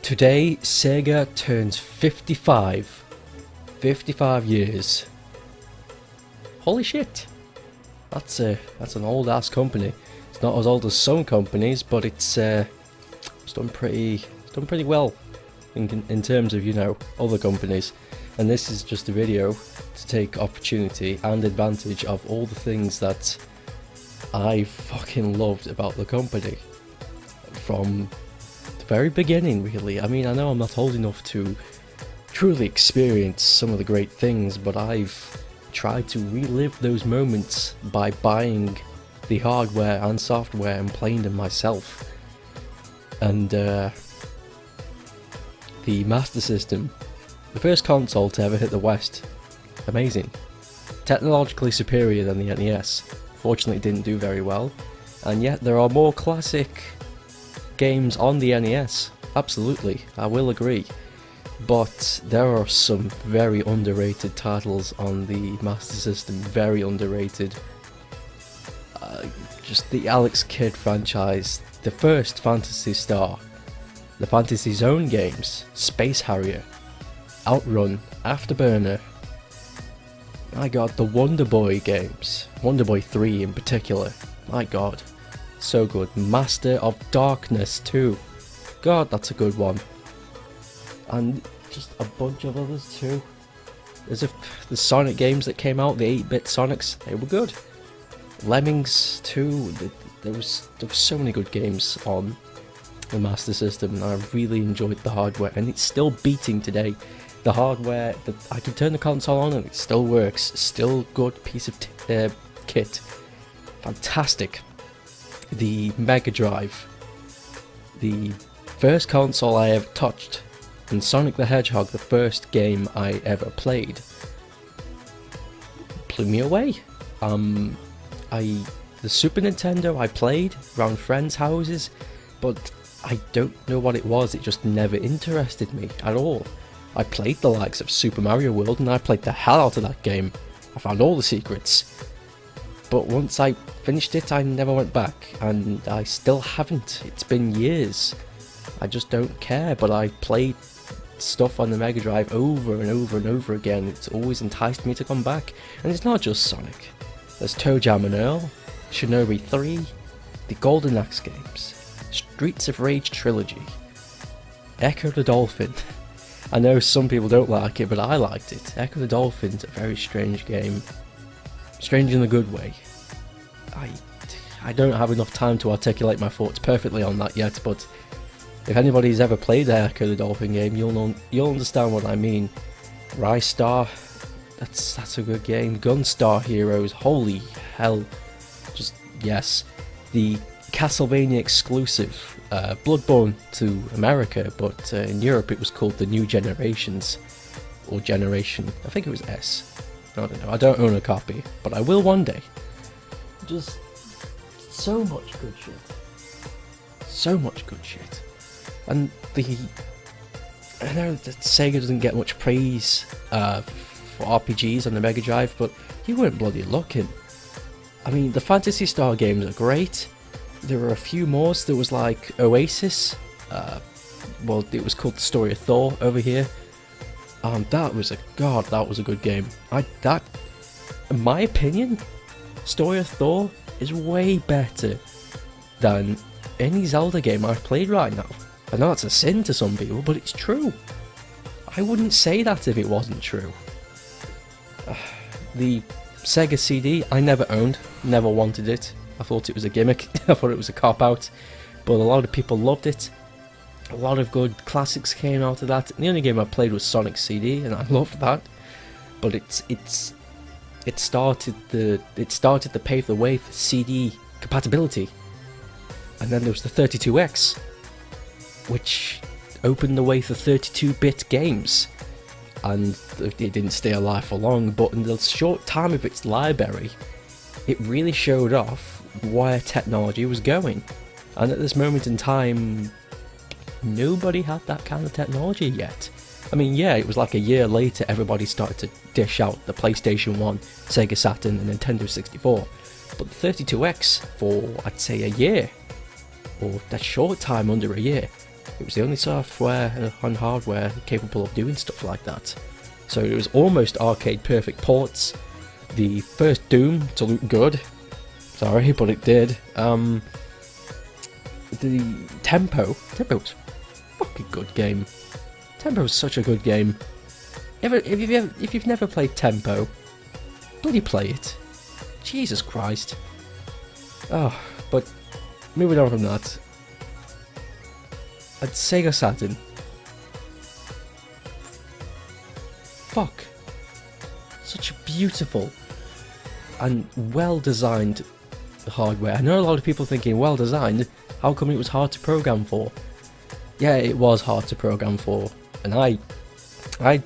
Today, Sega turns 55. 55 years. Holy shit. That's an old ass company. It's not as old as some companies, but it's done pretty well in terms of, you know, other companies. And this is just a video to take opportunity and advantage of all the things that I fucking loved about the company from the very beginning, really. I mean, I know I'm not old enough to truly experience some of the great things, but I've tried to relive those moments by buying the hardware and software and playing them myself. And the Master System, the first console to ever hit the West, amazing. Technologically superior than the NES. Fortunately, it didn't do very well, and yet there are more classic games on the NES. Absolutely, I will agree. But there are some very underrated titles on the Master System, very underrated. Just the Alex Kidd franchise, the first Phantasy Star, the Fantasy Zone games, Space Harrier, Outrun, Afterburner. My god, the Wonder Boy games, Wonder Boy 3 in particular, my god, so good. Master of Darkness 2, god, that's a good one. And just a bunch of others too. There's the Sonic games that came out, the 8-bit Sonics, they were good. Lemmings too, there was so many good games on the Master System, and I really enjoyed the hardware, and it's still beating today. The hardware, I can turn the console on and it still works, still good piece of kit. Fantastic. The Mega Drive, the first console I ever touched, and Sonic the Hedgehog, the first game I ever played, blew me away. The Super Nintendo I played around friends' houses, but I don't know what it was, it just never interested me at all. I played the likes of Super Mario World and I played the hell out of that game. I found all the secrets. But once I finished it, I never went back, and I still haven't. It's been years. I just don't care, but I played stuff on the Mega Drive over and over and over again. It's always enticed me to come back. And it's not just Sonic. There's Toe Jam and Earl, Shinobi 3, the Golden Axe games, Streets of Rage Trilogy, Echo the Dolphin. I know some people don't like it, but I liked it. Echo the Dolphin's a very strange game. Strange in a good way. I don't have enough time to articulate my thoughts perfectly on that yet, but if anybody's ever played the Echo the Dolphin game, you'll understand what I mean. Rise Star, that's a good game. Gunstar Heroes, holy hell. Just, yes. The Castlevania exclusive, Bloodborne to America, but in Europe it was called the New Generations, or Generation, I think it was S. I don't know, I don't own a copy, but I will one day. Just so much good shit. So much good shit. And I know that Sega doesn't get much praise for RPGs on the Mega Drive, but you weren't bloody looking. I mean, the Phantasy Star games are great. There were a few more. There was like Oasis. Well, it was called the Story of Thor over here. That was a good game. In my opinion, Story of Thor is way better than any Zelda game I've played right now. I know that's a sin to some people, but it's true. I wouldn't say that if it wasn't true. The Sega Cd I never owned, never wanted it. I thought it was a gimmick, I thought it was a cop-out, but a lot of people loved it. A lot of good classics came out of that. The only game I played was Sonic CD, and I loved that. But it started to pave the way for CD compatibility. And then there was the 32X, which opened the way for 32-bit games. And it didn't stay alive for long, but in the short time of its library, it really showed off where technology was going. And at this moment in time, nobody had that kind of technology yet. I mean, yeah, it was like a year later everybody started to dish out the PlayStation 1, Sega Saturn and Nintendo 64. But the 32X, for I'd say a year, or that short time under a year, It was the only software and hardware capable of doing stuff like that. So it was almost arcade perfect ports. The first Doom to look good. Sorry, but it did. The Tempo was a fucking good game. Tempo is such a good game. If you've never played Tempo, bloody play it. Jesus Christ. Oh, but moving on from that. At Sega Saturn. Fuck. Such a beautiful and well-designed hardware. I know a lot of people thinking, well-designed, how come it was hard to program for? Yeah, it was hard to program for, and I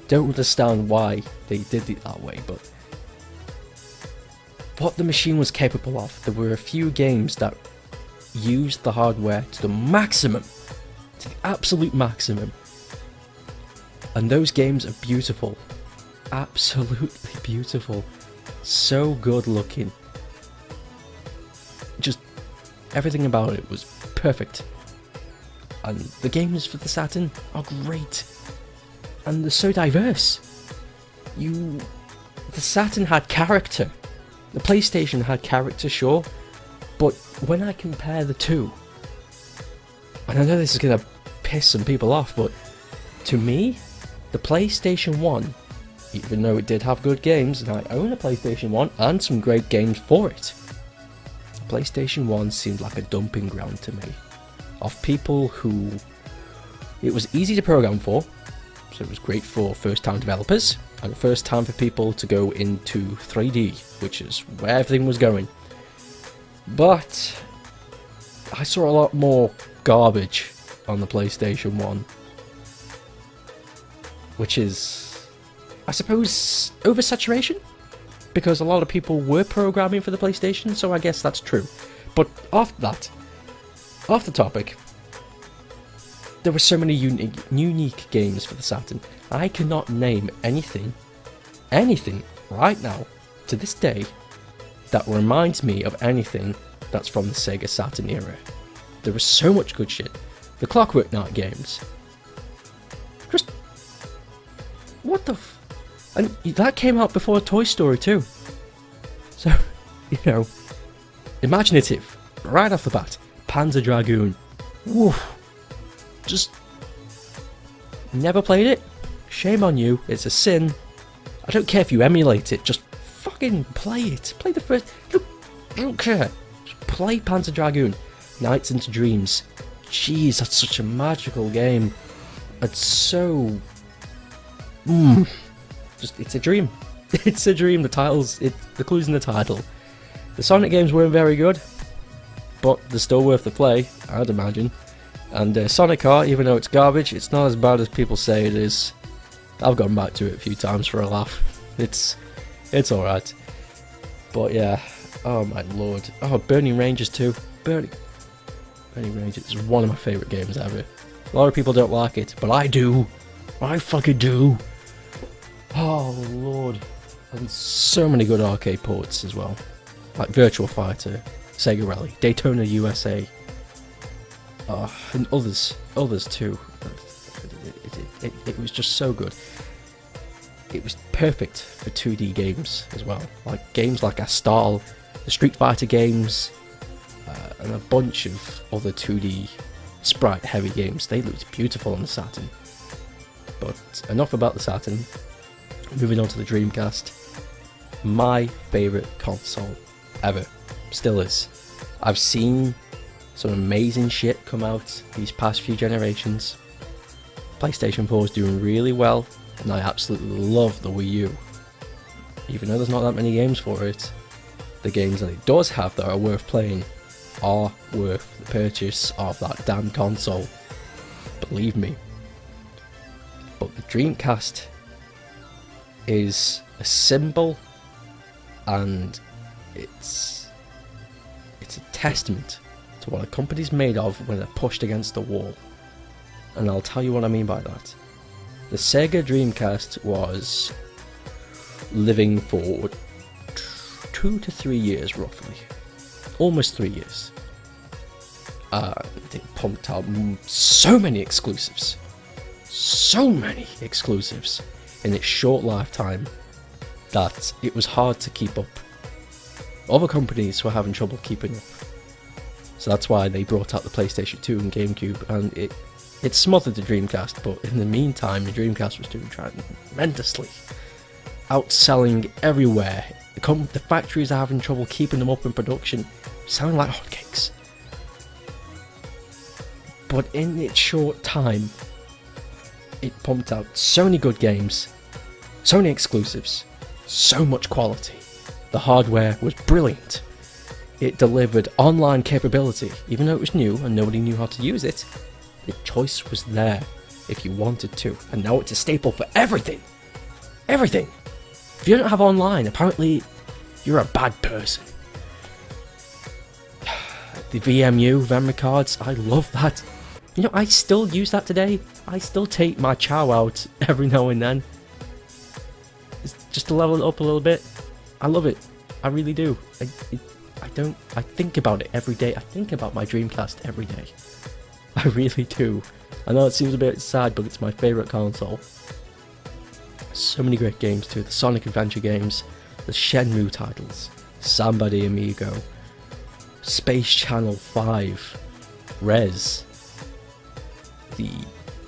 don't understand why they did it that way, but what the machine was capable of, there were a few games that used the hardware to the maximum, to the absolute maximum, and those games are beautiful, absolutely beautiful, so good looking, just everything about it was perfect, and the games for the Saturn are great, and they're so diverse. The Saturn had character, the PlayStation had character, sure, but when I compare the two, and I know this is going to piss some people off, but to me, the PlayStation 1, even though it did have good games, and I own a PlayStation 1 and some great games for it, PlayStation 1 seemed like a dumping ground to me, of people who it was easy to program for, so it was great for first-time developers, and first time for people to go into 3D, which is where everything was going. But I saw a lot more garbage on the PlayStation 1, which is, I suppose, oversaturation, because a lot of people were programming for the PlayStation, so I guess that's true. But off the topic, there were so many unique games for the Saturn. I cannot name anything right now, to this day, that reminds me of anything that's from the Sega Saturn era. There was so much good shit. The Clockwork Knight games. Just, what the and that came out before Toy Story too. So, imaginative, right off the bat. Panzer Dragoon. Woof. Just never played it? Shame on you, it's a sin. I don't care if you emulate it, just fucking play it. Play the first... I don't care. Just play Panzer Dragoon. Nights into Dreams. Jeez, that's such a magical game. It's so... Just, it's a dream. It's a dream. The clue's in the title. The Sonic games weren't very good, but they're still worth the play, I'd imagine. And Sonic Art, even though it's garbage, it's not as bad as people say it is. I've gone back to it a few times for a laugh. It's alright. But yeah, oh my lord. Oh, Burning Rangers too. Burning Rangers is one of my favourite games ever. A lot of people don't like it, but I do. I fucking do. Oh lord. And so many good arcade ports as well. Like Virtua Fighter, Sega Rally, Daytona USA. And others too. It was just so good. It was perfect for 2D games as well. Like games like Astal, the Street Fighter games, and a bunch of other 2D sprite-heavy games. They looked beautiful on the Saturn. But enough about the Saturn. Moving on to the Dreamcast. My favourite console ever. Still is. I've seen some amazing shit come out these past few generations. PlayStation 4 is doing really well, and I absolutely love the Wii U. Even though there's not that many games for it, the games that it does have that are worth playing are worth the purchase of that damn console. Believe me. But the Dreamcast is a symbol, and it's a testament to what a company's made of when they're pushed against the wall. And I'll tell you what I mean by that. The Sega Dreamcast was living for 2 to 3 years roughly. Almost 3 years. it pumped out so many exclusives. So many exclusives in its short lifetime that it was hard to keep up. Other companies were having trouble keeping up. So that's why they brought out the PlayStation 2 and GameCube, and it smothered the Dreamcast, but in the meantime the Dreamcast was doing tremendously. Outselling everywhere. The factories are having trouble keeping them up in production, selling like hotcakes. But in its short time, it pumped out so many good games, so many exclusives, so much quality. The hardware was brilliant. It delivered online capability, even though it was new and nobody knew how to use it. The choice was there if you wanted to, and now it's a staple for everything. Everything. If you don't have online, apparently you're a bad person. The VMU, memory cards, I love that. You know, I still use that today. I still take my chow out every now and then. Just to level it up a little bit. I love it. I really do. I think about it every day. I think about my Dreamcast every day. I really do. I know it seems a bit sad, but it's my favourite console. So many great games too. The Sonic Adventure games, the Shenmue titles, Samba de Amigo, Space Channel 5, Rez.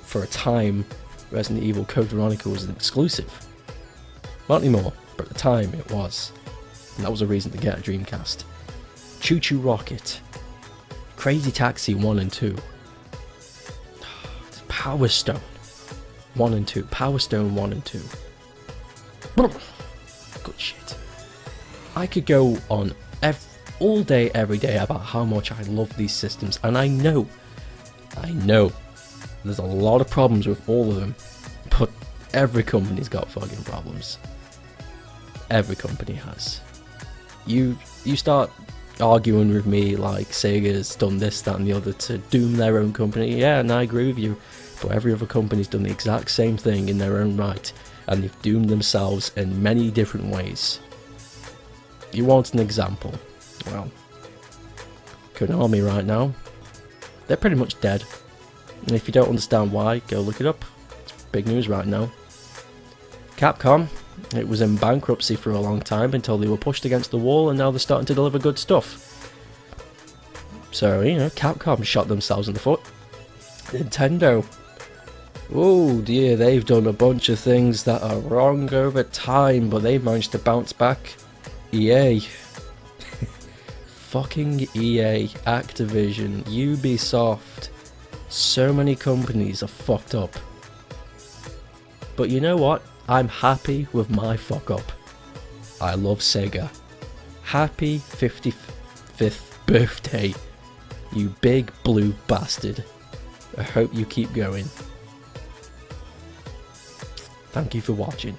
For a time, Resident Evil Code Veronica was an exclusive. Not anymore, but at the time it was. And that was a reason to get a Dreamcast. Choo Choo Rocket, Crazy Taxi 1 and 2, Power Stone 1 and 2, Power Stone 1 and 2. Good shit. I could go on all day, every day about how much I love these systems, and I know there's a lot of problems with all of them, but every company's got fucking problems. Every company has. You start arguing with me like Sega's done this, that and the other to doom their own company. Yeah, and I agree with you, but every other company's done the exact same thing in their own right, and they've doomed themselves in many different ways. You want an example? Well, Konami right now, they're pretty much dead. And if you don't understand why, go look it up. It's big news right now. Capcom, it was in bankruptcy for a long time until they were pushed against the wall, and now they're starting to deliver good stuff. So, you know, Capcom shot themselves in the foot. Nintendo, oh dear, they've done a bunch of things that are wrong over time, but they've managed to bounce back. EA. Fucking EA, Activision, Ubisoft. So many companies are fucked up. But you know what? I'm happy with my fuck up. I love Sega. Happy 55th birthday, you big blue bastard. I hope you keep going. Thank you for watching.